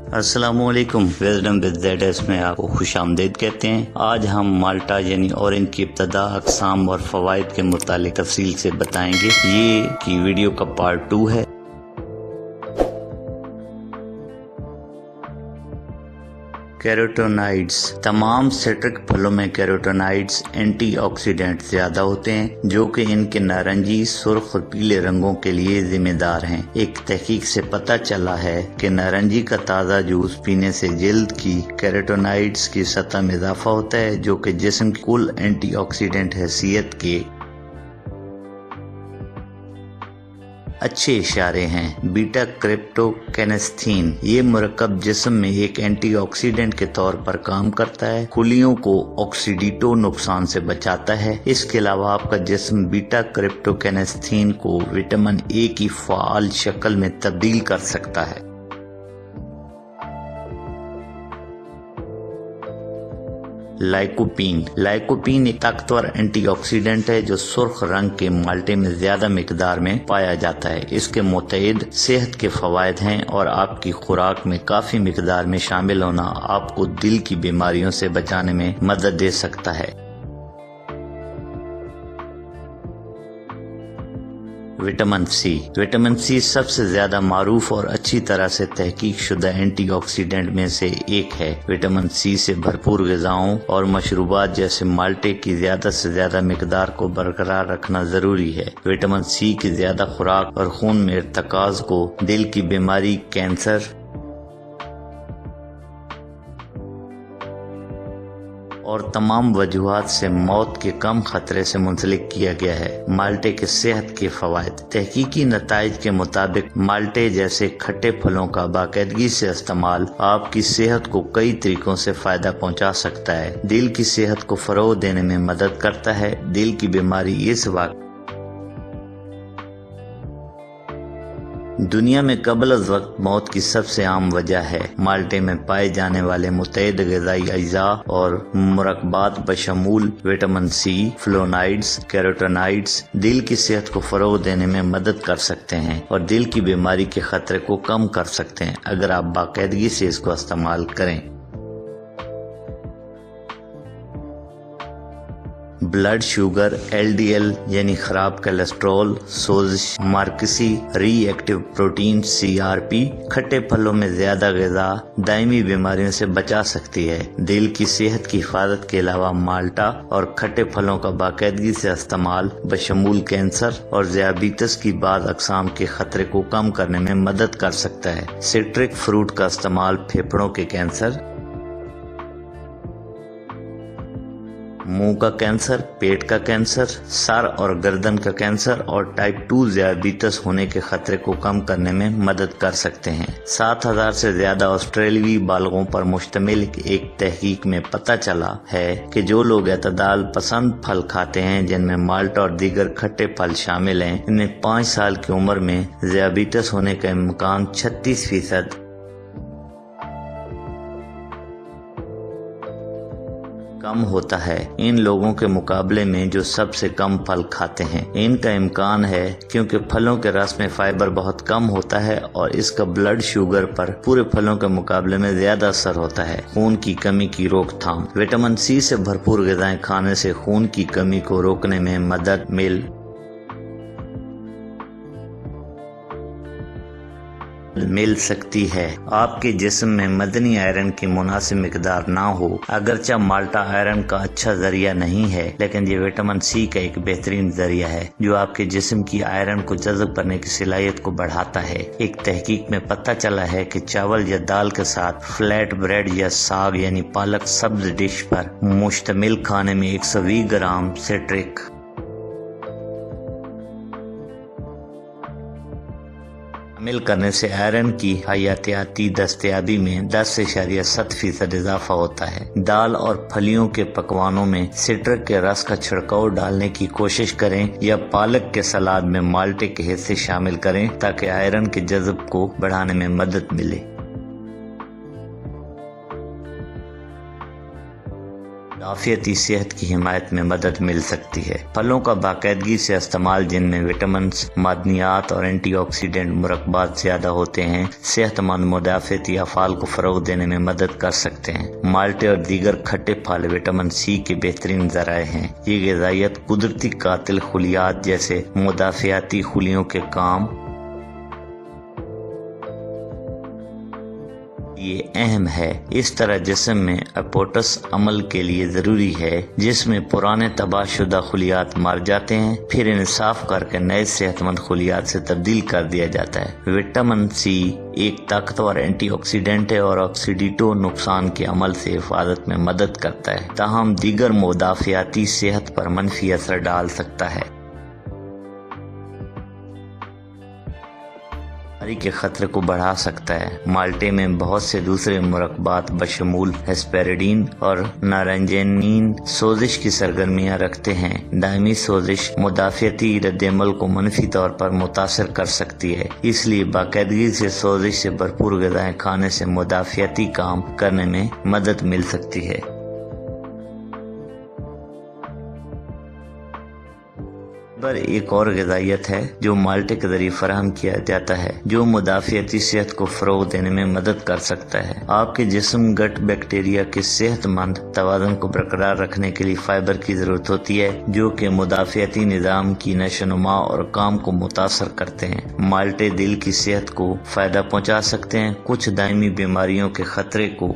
अस्सलामुअलैकुम। Wisdom with ZS में आपको खुश आमदीद कहते हैं। आज हम माल्टा यानी ऑरेंज की इब्तदा, अक़साम और फ़वाइद के मुतालिक तफसील से बताएंगे। ये की वीडियो का पार्ट 2 है। कैरोटीनॉइड्स। तमाम सिट्रिक फलों में कैरोटीनॉइड्स एंटीऑक्सीडेंट ज्यादा होते हैं, जो कि इनके नारंगी, सुर्ख और पीले रंगों के लिए जिम्मेदार हैं। एक तहकीक से पता चला है कि नारंगी का ताज़ा जूस पीने से जिल्द की कैरोटीनॉइड्स की सतह में इजाफा होता है, जो कि जिस्म की कुल एंटीऑक्सीडेंट हैसियत के अच्छे इशारे हैं। बीटा क्रिप्टोकेनेस्थीन ये मुरक्कब जिस्म में एक एंटीऑक्सीडेंट के तौर पर काम करता है, खुलियों को ऑक्सीडेटिव नुकसान से बचाता है। इसके अलावा आपका जिस्म बीटा क्रिप्टोकेनेस्थीन को विटामिन ए की फाल शक्ल में तब्दील कर सकता है। लाइकोपीन एक ताकतवर एंटीऑक्सीडेंट है जो सुर्ख रंग के माल्टे में ज्यादा मिकदार में पाया जाता है। इसके मुतअद्दिद सेहत के फवायद हैं और आपकी खुराक में काफी मिकदार में शामिल होना आपको दिल की बीमारियों से बचाने में मदद दे सकता है। विटामिन सी सबसे ज्यादा मारूफ और अच्छी तरह से तहकीक शुदा एंटीऑक्सीडेंट में से एक है। विटामिन सी से भरपूर ग़िज़ाओं और मशरूबात जैसे माल्टे की ज्यादा से ज्यादा मिकदार को बरकरार रखना जरूरी है। विटामिन सी की ज्यादा खुराक और खून में इर्तिकाज़ को दिल की बीमारी, कैंसर और तमाम वजूहात से मौत के कम खतरे से मुंसलिक किया गया है। माल्टे के सेहत के फवायद। तहकीकी नताइज के मुताबिक माल्टे जैसे खट्टे फलों का बाकायदगी से इस्तेमाल आपकी सेहत को कई तरीकों से फायदा पहुंचा सकता है। दिल की सेहत को फरोग देने में मदद करता है। दिल की बीमारी इस वक्त दुनिया में कबल अज़ वक्त मौत की सबसे आम वजह है। माल्टे में पाए जाने वाले मुतअद्दिद ग़िज़ाई अज्जा और मुरक्कबात बशमूल विटामिन सी, फ्लोनाइड्स, कैरोटीनॉइड्स दिल की सेहत को फरोग देने में मदद कर सकते हैं और दिल की बीमारी के खतरे को कम कर सकते हैं अगर आप बाकायदगी से इसको इस्तेमाल करें। ब्लड शुगर, LDL यानी खराब कोलेस्ट्रॉल, सोजिश, मार्कसी, रिएक्टिव प्रोटीन CRP खट्टे फलों में ज्यादा ग़िज़ा दायमी बीमारियों से बचा सकती है। दिल की सेहत की हिफाजत के अलावा माल्टा और खट्टे फलों का बाकायदगी से इस्तेमाल बशमूल कैंसर और ज़ियाबीतस की बाद अक़साम के खतरे को कम करने में मदद कर सकता है। सिट्रिक फ्रूट का इस्तेमाल फेफड़ों के कैंसर, मुंह का कैंसर, पेट का कैंसर, सर और गर्दन का कैंसर और टाइप 2 ज़ियाबीतस होने के खतरे को कम करने में मदद कर सकते हैं। 7000 से ज्यादा ऑस्ट्रेलियाई बालगों पर मुश्तमिल एक तहकीक में पता चला है कि जो लोग एतदाल पसंद फल खाते हैं, जिनमें माल्टा और दीगर खट्टे फल शामिल हैं, इनमें 5 साल की उम्र में ज़ियाबीतस होने का इम्कान 36% कम होता है इन लोगों के मुकाबले में जो सबसे कम फल खाते हैं। इनका इम्कान है क्योंकि फलों के रस में फाइबर बहुत कम होता है और इसका ब्लड शुगर पर पूरे फलों के मुकाबले में ज्यादा असर होता है। खून की कमी की रोकथाम। विटामिन सी से भरपूर ग़िज़ाएं खाने से खून की कमी को रोकने में मदद मिल सकती है। आपके जिस्म में मदनी आयरन की मुनासिब मिकदार ना हो। अगरचे माल्टा आयरन का अच्छा जरिया नहीं है, लेकिन ये विटामिन सी का एक बेहतरीन जरिया है जो आपके जिस्म की आयरन को जज़ब करने की सलाहियत को बढ़ाता है। एक तहकीक में पता चला है कि चावल या दाल के साथ फ्लैट ब्रेड या साग यानी पालक सब्ज डिश पर मुश्तमिल खाने में 120 ग्राम सिट्रिक शामिल करने से आयरन की हयातियाती दस्तयाबी में 10.7% इजाफा होता है। दाल और फलियों के पकवानों में सिट्रिक के रस का छिड़काव डालने की कोशिश करें या पालक के सलाद में माल्टे के हिस्से शामिल करें ताकि आयरन के जज़ब को बढ़ाने में मदद मिले। मुदाफ़ियती सेहत की हिमायत में मदद मिल सकती है। फलों का बाकायदगी से इस्तेमाल, जिनमें विटामिन्स, मादनियात और एंटीऑक्सीडेंट मुरक्बात ज़्यादा होते हैं, सेहतमंद मुदाफ़ियती अफ़ाल को फ़रोग़ देने में मदद कर सकते हैं। माल्टे और दीगर खट्टे फल विटामिन सी के बेहतरीन ज़राए हैं। ये ग़िज़ाइयत कुदरती कातिल खुलियात जैसे मुदाफ़ियाती खुलियों के काम ये अहम है। इस तरह जिस्म में अपोटस अमल के लिए ज़रूरी है, जिसमें पुराने तबाहशुदा खुलियात मर जाते हैं, फिर इन्हें साफ करके नए सेहतमंद खुलियात से तब्दील कर दिया जाता है। विटामिन सी एक ताकतवर एंटीऑक्सीडेंट है और ऑक्सीडेटिव नुकसान के अमल से हिफाजत में मदद करता है, ताहम दीगर मुदाफ़ियाती सेहत पर मनफी असर डाल सकता है। बीमारी के खतरे को बढ़ा सकता है। माल्टे में बहुत से दूसरे मुरक्बात बशमूल हेस्पेरिडीन और नारंजेनिन सोजिश की सरगर्मियाँ रखते हैं। दायमी सोजिश मुदाफ़ियती रद्दअमल को मनफी तौर पर मुतासर कर सकती है, इसलिए बाकायदगी से सोजिश से भरपूर ग़िज़ाएँ खाने से मुदाफ़ियती काम करने में मदद मिल सकती है। पर एक और ग़िज़ाइयत है जो माल्टे के ज़रिए फराहम किया जाता है, जो मुदाफ़ियती सेहत को फ़रोग़ देने में मदद कर सकता है। आपके जिस्म गट बैक्टीरिया के सेहतमंद तवाज़ुन को बरकरार रखने के लिए फ़ाइबर की ज़रूरत होती है, जो कि मुदाफ़ियती निज़ाम की नशोनुमा और काम को मुतासर करते हैं। माल्टे दिल की सेहत को फ़ायदा पहुँचा सकते हैं, कुछ दायमी बीमारियों के ख़तरे को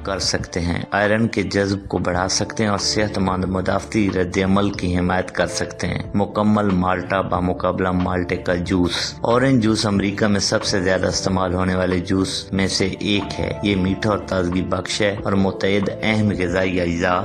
कर सकते हैं, आयरन के जज्ब को बढ़ा सकते हैं और सेहतमंद मुदाफ़ती रद्दअमल की हिमायत कर सकते हैं। मुकम्मल माल्टा बामुकाबला माल्टे का जूस। ऑरेंज जूस अमेरिका में सबसे ज्यादा इस्तेमाल होने वाले जूस में से एक है। ये मीठा और ताजगी बख्श है और मुतअद्दिद अहम ग़िज़ाई अज्जा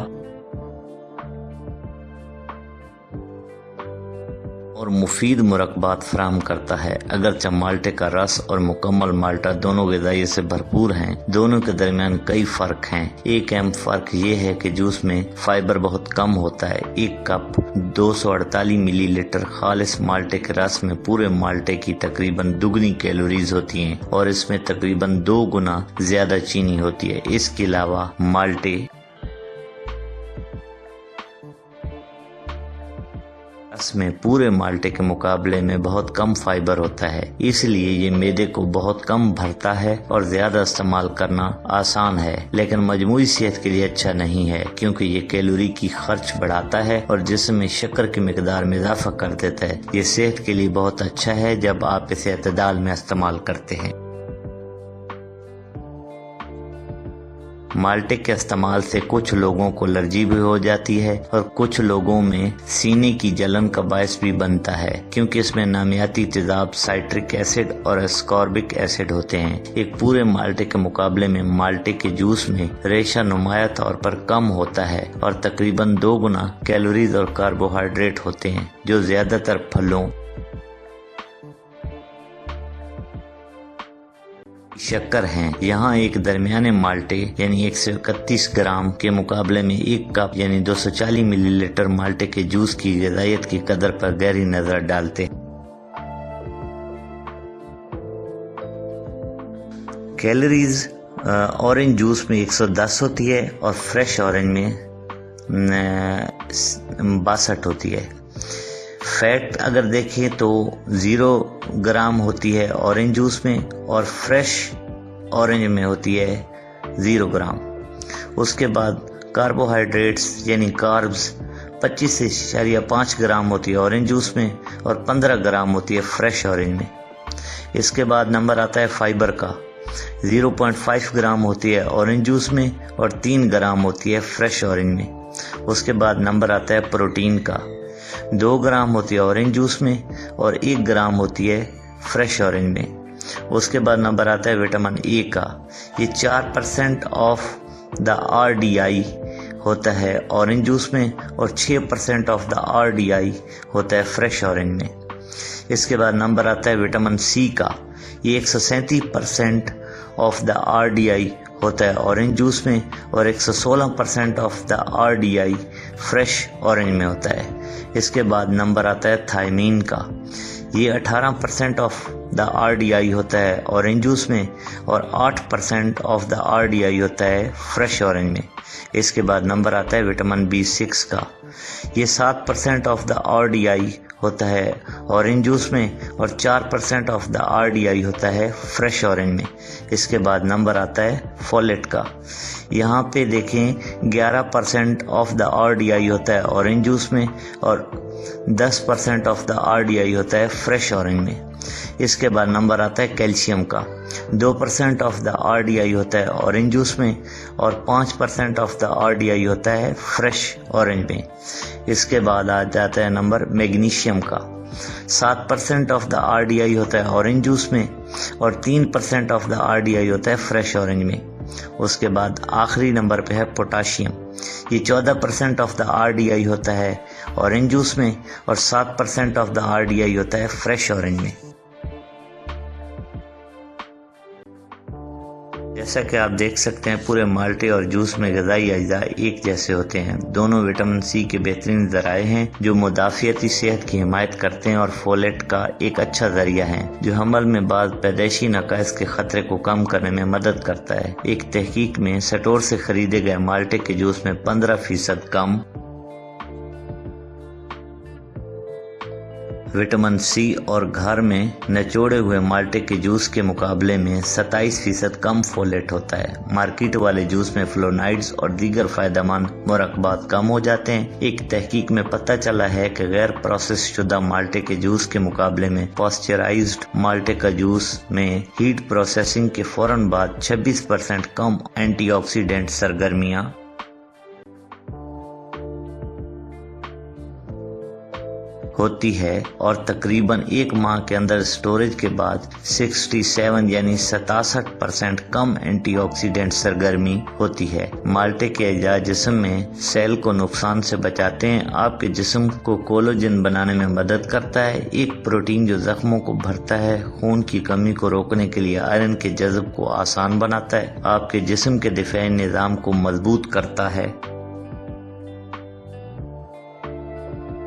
और मुफीद मुरक्बात फराहम करता है। अगरचे माल्टे का रस और मुकम्मल माल्टा दोनों ग़िज़ाई से भरपूर हैं, दोनों के दरमियान कई फ़र्क हैं। एक अहम फ़र्क ये है कि जूस में फ़ाइबर बहुत कम होता है। एक कप 248 मिलीलीटर खालिस माल्टे के रस में पूरे माल्टे की तकरीबन दुगनी कैलोरीज होती हैं और इसमें तकरीबन 2 गुना ज़्यादा चीनी होती है। इसके अलावा माल्टे में पूरे माल्टे के मुकाबले में बहुत कम फाइबर होता है, इसलिए ये मैदे को बहुत कम भरता है और ज्यादा इस्तेमाल करना आसान है, लेकिन मजमूई सेहत के लिए अच्छा नहीं है, क्योंकि ये कैलोरी की खर्च बढ़ाता है और जिस्म में शक्कर की मिकदार में इजाफा कर देता है। ये सेहत के लिए बहुत अच्छा है जब आप इसे एतदाल में इस्तेमाल करते हैं। माल्टे के इस्तेमाल से कुछ लोगों को एलर्जी भी हो जाती है और कुछ लोगों में सीने की जलन का बायस भी बनता है, क्योंकि इसमें नामियाती तेजाब साइट्रिक एसिड और एस्कॉर्बिक एसिड होते हैं। एक पूरे माल्टे के मुकाबले में माल्टे के जूस में रेशा नुमाया तौर पर कम होता है और तकरीबन 2 गुना कैलोरीज और कार्बोहाइड्रेट होते हैं, जो ज्यादातर फलों शक्कर हैं। यहाँ एक दरमियाने माल्टे यानी 131 ग्राम के मुकाबले में 1 कप यानी 240 मिलीलीटर माल्टे के जूस की ग़िज़ाइयत की कदर पर गहरी नजर डालते हैं। कैलोरीज ऑरेंज जूस में 110 होती है और फ्रेश ऑरेंज में 62 होती है। फैट अगर देखें तो 0 ग्राम होती है ऑरेंज जूस में और फ्रेश ऑरेंज में होती है 0 ग्राम। उसके बाद कार्बोहाइड्रेट्स यानी कार्ब्स 25.5 ग्राम होती है ऑरेंज जूस में और 15 ग्राम होती है फ्रेश ऑरेंज में। इसके बाद नंबर आता है फाइबर का, 0.5 ग्राम होती है ऑरेंज जूस में और 3 ग्राम होती है फ्रेश ऑरेंज में। उसके बाद नंबर आता है प्रोटीन का, 2 ग्राम होती है ऑरेंज जूस में और 1 ग्राम होती है फ्रेश ऑरेंज में। उसके बाद नंबर आता है विटामिन ए का, ये 4% ऑफ द RDI होता है ऑरेंज जूस में और 6% ऑफ द RDI होता है फ्रेश ऑरेंज में। इसके बाद नंबर आता है विटामिन सी का, ये 137% ऑफ द RDI ہوتا ہے ऑरेंज जूस में और 116% of the RDI fresh orange में होता है। इसके बाद नंबर आता है थायमीन का। ये 18% ऑफ द RDI होता है ऑरेंज जूस में और 8% ऑफ द RDI होता है फ्रेश ऑरेंज में। इसके बाद नंबर आता है विटामिन B6 का। ये 7% ऑफ द RDI होता है ऑरेंज जूस में और 4% ऑफ द RDI होता है फ्रेश ऑरेंज में। इसके बाद नंबर आता है फोलेट का। यहाँ पे देखें 11% ऑफ द RDI होता है ऑरेंज जूस में और 10% ऑफ द RDI होता है फ्रेश ऑरेंज में। इसके बाद नंबर आता है कैल्शियम का। 2% ऑफ द RDI होता है ऑरेंज जूस में और 5% ऑफ द RDI होता है फ्रेश ऑरेंज में। इसके बाद आ जाता है नंबर मैग्नीशियम का। 7% ऑफ द RDI होता है ऑरेंज जूस में और 3% ऑफ द RDI होता है फ्रेश ऑरेंज में। उसके बाद आखिरी नंबर पे है पोटाशियम। ये 14% ऑफ द RDI होता है ऑरेंज जूस में और 7% ऑफ द RDI होता है फ्रेश ऑरेंज में। जैसा कि आप देख सकते हैं पूरे माल्टे और जूस में ग़िज़ाई अज्जा एक जैसे होते हैं। दोनों विटामिन सी के बेहतरीन ज़राए हैं जो मुदाफ़ियती सेहत की हिमायत करते हैं और फोलेट का एक अच्छा ज़रिया है जो हमल में बाद पैदाइशी नकाइस के ख़तरे को कम करने में मदद करता है। एक तहकीक में स्टोर से खरीदे गए माल्टे के जूस में 15% कम विटामिन सी और घर में निचोड़े हुए माल्टे के जूस के मुकाबले में 27% कम फोलेट होता है। मार्केट वाले जूस में फ्लोनाइड्स और दीगर फायदेमंद मुरक्बात कम हो जाते हैं। एक तहकीक में पता चला है कि गैर प्रोसेस शुदा माल्टे के जूस के मुकाबले में पास्चराइज्ड माल्टे का जूस में हीट प्रोसेसिंग के फौरन बाद 26% कम एंटीऑक्सीडेंट सरगर्मियाँ होती है और तकरीबन एक माह के अंदर स्टोरेज के बाद 67 यानी 67% कम एंटीऑक्सीडेंट सरगर्मी होती है। माल्टे के अज्जा जिस्म में सेल को नुकसान से बचाते हैं, आपके जिस्म को कोलेजन बनाने में मदद करता है। एक प्रोटीन जो जख्मों को भरता है, खून की कमी को रोकने के लिए आयरन के जज़ब को आसान बनाता है, आपके जिस्म के दिफाई निज़ाम को मजबूत करता है,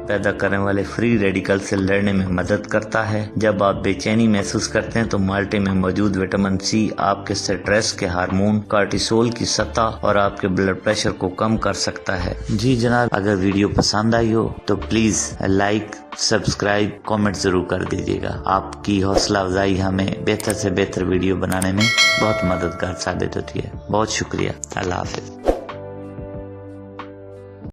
पैदा करने वाले फ्री रेडिकल से लड़ने में मदद करता है। जब आप बेचैनी महसूस करते हैं तो माल्टे में मौजूद विटामिन सी आपके स्ट्रेस के हार्मोन कार्टिसोल की सतह और आपके ब्लड प्रेशर को कम कर सकता है। जी जनाब, अगर वीडियो पसंद आई हो तो प्लीज लाइक, सब्सक्राइब, कमेंट जरूर कर दीजिएगा। आपकी हौसला अफजाई हमें बेहतर से बेहतर वीडियो बनाने में बहुत मददगार साबित होती है। बहुत शुक्रिया। अल्लाह हाफिज।